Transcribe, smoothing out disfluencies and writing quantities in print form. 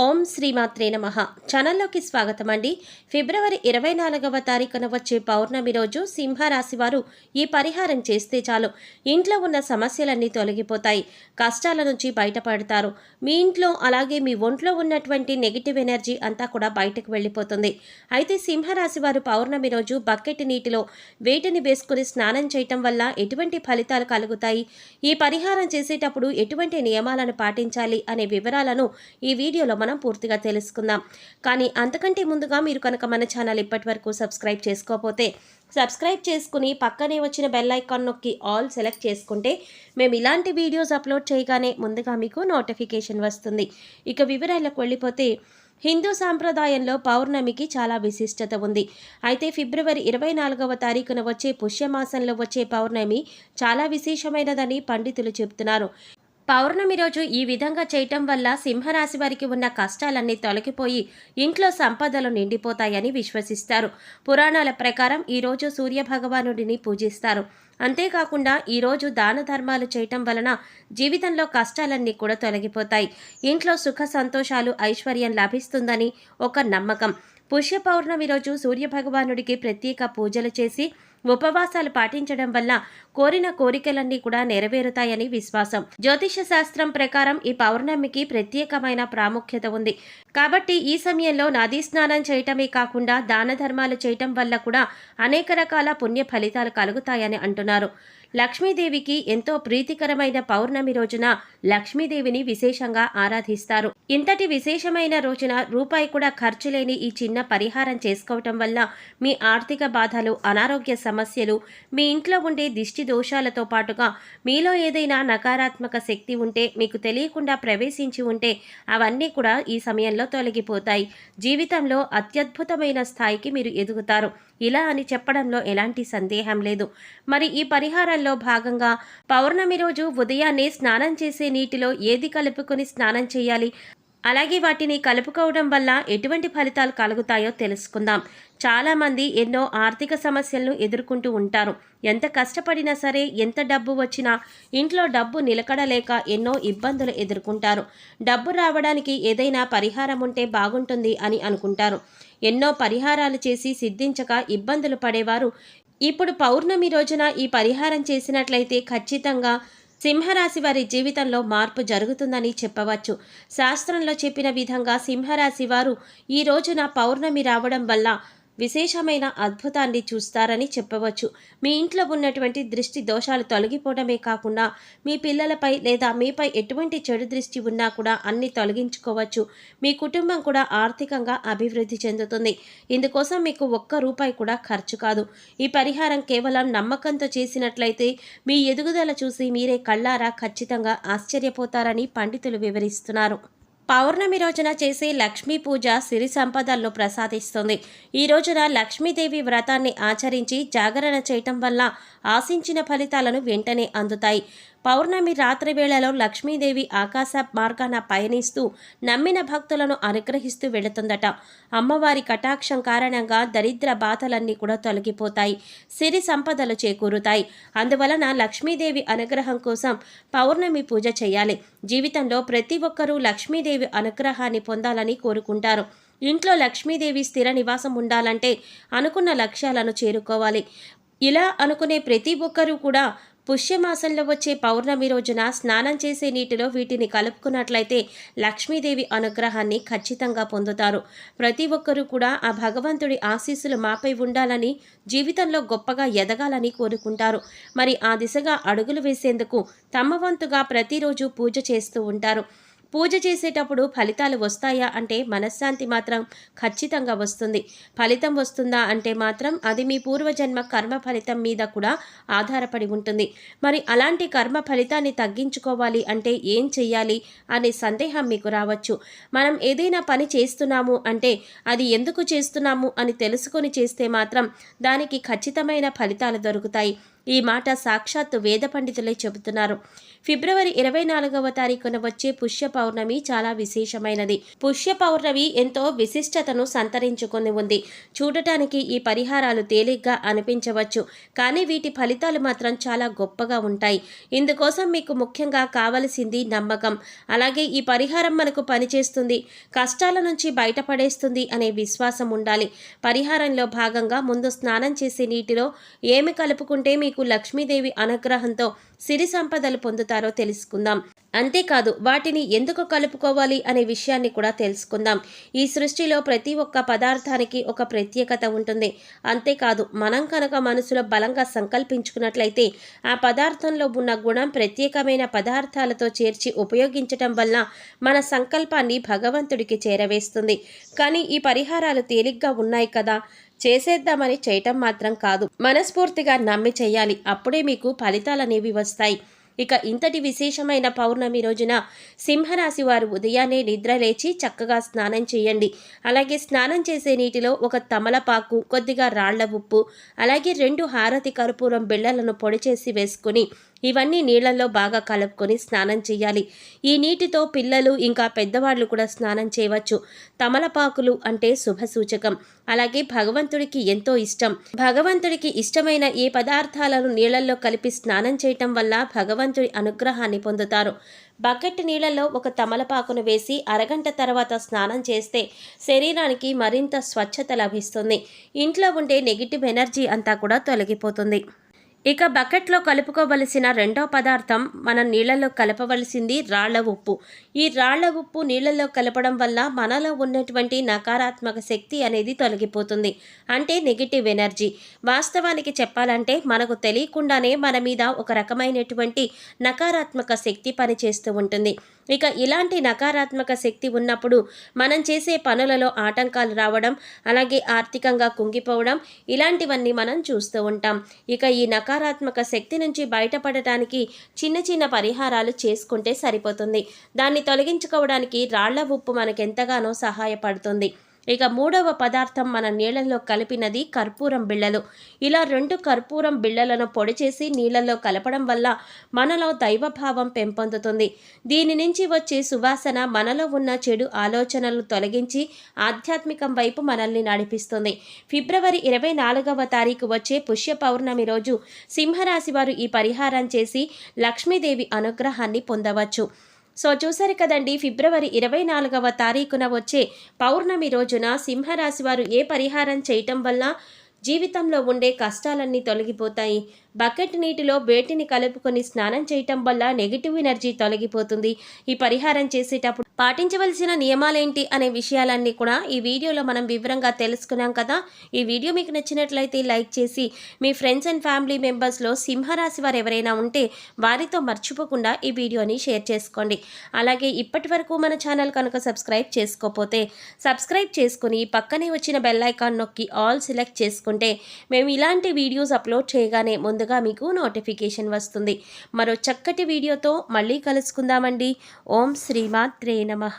ఓం శ్రీమాత్రే నమః. ఛానల్లోకి స్వాగతం అండి. ఫిబ్రవరి 24వ తారీఖున వచ్చే పౌర్ణమి రోజు సింహరాశి వారు ఈ పరిహారం చేస్తే చాలు ఇంట్లో ఉన్న సమస్యలన్నీ తొలగిపోతాయి, కష్టాల నుంచి బయటపడతారు. మీ ఇంట్లో అలాగే మీ ఒంట్లో ఉన్నటువంటి నెగిటివ్ ఎనర్జీ అంతా కూడా బయటకు వెళ్ళిపోతుంది. అయితే సింహరాశి వారు పౌర్ణమి రోజు బకెట్ నీటిలో వేటిని వేసుకుని స్నానం చేయటం వల్ల ఎటువంటి ఫలితాలు కలుగుతాయి, ఈ పరిహారం చేసేటప్పుడు ఎటువంటి నియమాలను పాటించాలి అనే వివరాలను ఈ వీడియోలో మనం పూర్తిగా తెలుసుకుందాం. కానీ అంతకంటే ముందుగా మీరు కనుక మన ఛానల్ ఇప్పటివరకు సబ్స్క్రైబ్ చేసుకోకపోతే సబ్స్క్రైబ్ చేసుకుని పక్కనే వచ్చిన బెల్ ఐకాన్ నొక్కి ఆల్ సెలెక్ట్ చేసుకుంటే మేము ఇలాంటి వీడియోస్ అప్లోడ్ చేయగానే ముందుగా మీకు నోటిఫికేషన్ వస్తుంది. ఇక వివరాలకు వెళ్ళిపోతే హిందూ సాంప్రదాయంలో పౌర్ణమికి చాలా విశిష్టత ఉంది. అయితే ఫిబ్రవరి 24వ తారీఖున వచ్చే పుష్యమాసంలో వచ్చే పౌర్ణమి చాలా విశేషమైనదని పండితులు చెబుతున్నారు. పౌర్ణమి రోజు ఈ విధంగా చేయటం వల్ల సింహరాశి వారికి ఉన్న కష్టాలన్నీ తొలగిపోయి ఇంట్లో సంపదలు నిండిపోతాయని విశ్వసిస్తారు. పురాణాల ప్రకారం ఈరోజు సూర్యభగవానుడిని పూజిస్తారు. అంతేకాకుండా ఈరోజు దాన ధర్మాలు చేయటం వలన జీవితంలో కష్టాలన్నీ కూడా తొలగిపోతాయి, ఇంట్లో సుఖ సంతోషాలు ఐశ్వర్యం లభిస్తుందని ఒక నమ్మకం. పుష్య పౌర్ణమి రోజు సూర్యభగవానుడికి ప్రత్యేక పూజలు చేసి ఉపవాసాలు పాటించడం వల్ల కోరిన కోరికలన్నీ కూడా నెరవేరుతాయని విశ్వాసం. జ్యోతిష శాస్త్రం ప్రకారం ఈ పౌర్ణమికి ప్రత్యేకమైన ప్రాముఖ్యత ఉంది. కాబట్టి ఈ సమయంలో నదీ స్నానం చేయటమే కాకుండా దాన ధర్మాలు చేయటం వల్ల కూడా అనేక రకాల పుణ్య ఫలితాలు కలుగుతాయని అంటున్నారు. లక్ష్మీదేవికి ఎంతో ప్రీతికరమైన పౌర్ణమి రోజున లక్ష్మీదేవిని విశేషంగా ఆరాధిస్తారు. ఇంతటి విశేషమైన రోజున రూపాయి కూడా ఖర్చు లేని ఈ చిన్న పరిహారం చేసుకోవటం వల్ల మీ ఆర్థిక బాధలు, అనారోగ్య సమస్యలు, మీ ఇంట్లో ఉండే దిష్టి దోషాలతో పాటుగా మీలో ఏదైనా నకారాత్మక శక్తి ఉంటే, మీకు తెలియకుండా ప్రవేశించి ఉంటే అవన్నీ కూడా ఈ సమయంలో తొలగిపోతాయి. జీవితంలో అత్యద్భుతమైన స్థాయికి మీరు ఎదుగుతారు. ఇలా అని చెప్పడంలో ఎలాంటి సందేహం లేదు. మరి ఈ పరిహారంలో భాగంగా పౌర్ణమి రోజు ఉదయాన్నే స్నానం చేసే నీటిలో ఏది కలుపుకొని స్నానం చేయాలి, అలాగే వాటిని కలుపుకోవడం వల్ల ఎటువంటి ఫలితాలు కలుగుతాయో తెలుసుకుందాం. చాలామంది ఎన్నో ఆర్థిక సమస్యలను ఎదుర్కొంటూ ఉంటారు. ఎంత కష్టపడినా సరే, ఎంత డబ్బు వచ్చినా ఇంట్లో డబ్బు నిలకడలేక ఎన్నో ఇబ్బందులు ఎదుర్కొంటారు. డబ్బు రావడానికి ఏదైనా పరిహారం ఉంటే బాగుంటుంది అని అనుకుంటారు. ఎన్నో పరిహారాలు చేసి సిద్ధించక ఇబ్బందులు పడేవారు ఇప్పుడు పౌర్ణమి రోజున ఈ పరిహారం చేసినట్లయితే ఖచ్చితంగా సింహరాశి వారి జీవితంలో మార్పు జరుగుతుందని చెప్పవచ్చు. శాస్త్రంలో చెప్పిన విధంగా సింహరాశి వారు ఈ రోజున పౌర్ణమి రావడం వల్ల విశేషమైన అద్భుతాన్ని చూస్తారని చెప్పవచ్చు. మీ ఇంట్లో ఉన్నటువంటి దృష్టి దోషాలు తొలగిపోవడమే కాకుండా మీ పిల్లలపై లేదా మీపై ఎటువంటి చెడు దృష్టి ఉన్నా కూడా అన్ని తొలగించుకోవచ్చు. మీ కుటుంబం కూడా ఆర్థికంగా అభివృద్ధి చెందుతుంది. ఇందుకోసం మీకు ఒక్క రూపాయి కూడా ఖర్చు కాదు. ఈ పరిహారం కేవలం నమ్మకంతో చేసినట్లయితే మీ ఎదుగుదల చూసి మీరే కళ్ళారా ఖచ్చితంగా ఆశ్చర్యపోతారని పండితులు వివరిస్తున్నారు. పౌర్ణమి రోజున చేసే లక్ష్మీ పూజ సిరి సంపదలను ప్రసాదిస్తుంది. ఈ రోజున లక్ష్మీదేవి వ్రతాన్ని ఆచరించి జాగరణ చేయటం వల్ల ఆశించిన ఫలితాలను వెంటనే అందుతాయి. పౌర్ణమి రాత్రి వేళలో లక్ష్మీదేవి ఆకాశ మార్గాన పయనిస్తూ నమ్మిన భక్తులను అనుగ్రహిస్తూ వెళుతుందట. అమ్మవారి కటాక్షం కారణంగా దరిద్ర బాధలన్నీ కూడా తొలగిపోతాయి, సిరి సంపదలు చేకూరుతాయి. అందువలన లక్ష్మీదేవి అనుగ్రహం కోసం పౌర్ణమి పూజ చేయాలి. జీవితంలో ప్రతి ఒక్కరూ లక్ష్మీదేవి అనుగ్రహాన్ని పొందాలని కోరుకుంటారు. ఇంట్లో లక్ష్మీదేవి స్థిర నివాసం ఉండాలంటే అనుకున్న లక్ష్యాలను చేరుకోవాలి. ఇలా అనుకునే ప్రతి ఒక్కరూ కూడా పుష్యమాసంలో వచ్చే పౌర్ణమి రోజున స్నానం చేసే నీటిలో వీటిని కలుపుకున్నట్లయితే లక్ష్మీదేవి అనుగ్రహాన్ని ఖచ్చితంగా పొందుతారు. ప్రతి ఒక్కరూ కూడా ఆ భగవంతుడి ఆశీస్సులు మాపై ఉండాలని, జీవితంలో గొప్పగా ఎదగాలని కోరుకుంటారు. మరి ఆ దిశగా అడుగులు వేసేందుకు తమ వంతుగా ప్రతిరోజు పూజ చేస్తూ ఉంటారు. పూజ చేసేటప్పుడు ఫలితాలు వస్తాయా అంటే మనశ్శాంతి మాత్రం ఖచ్చితంగా వస్తుంది. ఫలితం వస్తుందా అంటే మాత్రం అది మీ పూర్వజన్మ కర్మ ఫలితం మీద కూడా ఆధారపడి ఉంటుంది. మరి అలాంటి కర్మ ఫలితాన్ని తగ్గించుకోవాలి అంటే ఏం చెయ్యాలి అనే సందేహం మీకు రావచ్చు. మనం ఏదైనా పని చేస్తున్నాము అంటే అది ఎందుకు చేస్తున్నాము అని తెలుసుకొని చేస్తే మాత్రం దానికి ఖచ్చితమైన ఫలితాలు దొరుకుతాయి. ఈ మాట సాక్షాత్తు వేద పండితులే చెబుతున్నారు. ఫిబ్రవరి 24వ తారీఖున వచ్చే పుష్య పౌర్ణమి చాలా విశేషమైనది. పుష్య పౌర్ణమి ఎంతో విశిష్టతను సంతరించుకొని ఉంది. చూడటానికి ఈ పరిహారాలు తేలిగ్గా అనిపించవచ్చు, కానీ వీటి ఫలితాలు మాత్రం చాలా గొప్పగా ఉంటాయి. ఇందుకోసం మీకు ముఖ్యంగా కావలసింది నమ్మకం. అలాగే ఈ పరిహారం మనకు పనిచేస్తుంది, కష్టాల నుంచి బయటపడేస్తుంది అనే విశ్వాసం ఉండాలి. పరిహారంలో భాగంగా ముందు స్నానం చేసే నీటిలో ఏమి కలుపుకుంటే మీకు లక్ష్మీదేవి అనుగ్రహంతో సిరి సంపదలు పొందుతారో తెలుసుకుందాం. అంతేకాదు వాటిని ఎందుకు కలుపుకోవాలి అనే విషయాన్ని కూడా తెలుసుకుందాం. ఈ సృష్టిలో ప్రతి ఒక్క పదార్థానికి ఒక ప్రత్యేకత ఉంటుంది. అంతేకాదు మనం కనుక మనసులో బలంగా సంకల్పించుకున్నట్లయితే ఆ పదార్థంలో ఉన్న గుణం ప్రత్యేకమైన పదార్థాలతో చేర్చి ఉపయోగించటం వల్ల మన సంకల్పాన్ని భగవంతుడికి చేరవేస్తుంది. కానీ ఈ పరిహారాలు తేలిగ్గా ఉన్నాయి కదా, చేసేద్దామని చేయటం మాత్రం కాదు, మనస్ఫూర్తిగా నమ్మి చేయాలి. అప్పుడే మీకు ఫలితాలనేవి వస్తాయి. ఇక ఇంతటి విశేషమైన పౌర్ణమి రోజున సింహరాశి వారు ఉదయాన్నే నిద్ర లేచి చక్కగా స్నానం చేయండి. అలాగే స్నానం చేసే నీటిలో ఒక తమలపాకు, కొద్దిగా రాళ్ల ఉప్పు, అలాగే 2 హారతి కర్పూరం బిళ్ళలను పొడి చేసి వేసుకుని ఇవన్నీ నీళ్లలో బాగా కలుపుకొని స్నానం చేయాలి. ఈ నీటితో పిల్లలు ఇంకా పెద్దవాళ్ళు కూడా స్నానం చేయవచ్చు. తమలపాకులు అంటే శుభ సూచకం. అలాగే భగవంతుడికి ఎంతో ఇష్టం. భగవంతుడికి ఇష్టమైన ఈ పదార్థాలను నీళ్లలో కలిపి స్నానం చేయటం వల్ల భగవంతుడి అనుగ్రహాన్ని పొందుతారు. బకెట్ నీళ్లలో ఒక తమలపాకును వేసి అరగంట తర్వాత స్నానం చేస్తే శరీరానికి మరింత స్వచ్ఛత లభిస్తుంది. ఇంట్లో ఉండే నెగిటివ్ ఎనర్జీ అంతా కూడా తొలగిపోతుంది. ఇక బకెట్లో కలుపుకోవలసిన రెండో పదార్థం మనం నీళ్లలో కలపవలసింది రాళ్ల ఉప్పు. ఈ రాళ్ల ఉప్పు నీళ్లలో కలపడం వల్ల మనలో ఉన్నటువంటి నకారాత్మక శక్తి అనేది తొలగిపోతుంది, అంటే నెగిటివ్ ఎనర్జీ. వాస్తవానికి చెప్పాలంటే మనకు తెలియకుండానే మన మీద ఒక రకమైనటువంటి నకారాత్మక శక్తి పనిచేస్తూ ఉంటుంది. ఇక ఇలాంటి నకారాత్మక శక్తి ఉన్నప్పుడు మనం చేసే పనులలో ఆటంకాలు రావడం, అలాగే ఆర్థికంగా కుంగిపోవడం, ఇలాంటివన్నీ మనం చూస్తూ ఉంటాం. ఇక ఈ నకారాత్మక శక్తి నుంచి బయటపడటానికి చిన్న చిన్న పరిహారాలు చేసుకుంటే సరిపోతుంది. దాన్ని తొలగించుకోవడానికి రాళ్ల ఉప్పు మనకెంతగానో సహాయపడుతుంది. ఇక మూడవ పదార్థం మన నీళ్లలో కలిపినది కర్పూరం బిళ్ళలు. ఇలా 2 కర్పూరం బిళ్ళలను పొడి చేసి నీళ్లలో కలపడం వల్ల మనలో దైవభావం పెంపొందుతుంది. దీని నుంచి వచ్చే సువాసన మనలో ఉన్న చెడు ఆలోచనలు తొలగించి ఆధ్యాత్మికం వైపు మనల్ని నడిపిస్తుంది. ఫిబ్రవరి 24వ తారీఖు వచ్చే పుష్య పౌర్ణమి రోజు సింహరాశి వారు ఈ పరిహారం చేసి లక్ష్మీదేవి అనుగ్రహాన్ని పొందవచ్చు. సో చూసారు కదండి, ఫిబ్రవరి 24వ తారీఖున వచ్చే పౌర్ణమి రోజున సింహరాశి వారు ఏ పరిహారం చేయటం వల్ల జీవితంలో ఉండే కష్టాలన్నీ తొలగిపోతాయి. బకెట్ నీటిలో వేటిని కలుపుకొని స్నానం చేయటం వల్ల నెగిటివ్ ఎనర్జీ తొలగిపోతుంది. ఈ పరిహారం చేసేటప్పుడు పాటించవలసిన నియమాలేంటి అనే విషయాలన్నీ కూడా ఈ వీడియోలో మనం వివరంగా తెలుసుకున్నాం కదా. ఈ వీడియో మీకు నచ్చినట్లయితే లైక్ చేసి మీ ఫ్రెండ్స్ అండ్ ఫ్యామిలీ మెంబర్స్లో సింహరాశి వారు ఎవరైనా ఉంటే వారితో మర్చిపోకుండా ఈ వీడియోని షేర్ చేసుకోండి. అలాగే ఇప్పటి వరకు మన ఛానల్ కనుక సబ్స్క్రైబ్ చేసుకోకపోతే సబ్స్క్రైబ్ చేసుకుని పక్కనే వచ్చిన బెల్ ఐకాన్ నొక్కి ఆల్ సెలెక్ట్ చేసుకుంటే మేము ఇలాంటి వీడియోస్ అప్లోడ్ చేయగానే ముందుగా మీకు నోటిఫికేషన్ వస్తుంది. మరో చక్కటి వీడియోతో మళ్ళీ కలుసుకుందామండి. ఓం శ్రీమాత్రే నమః.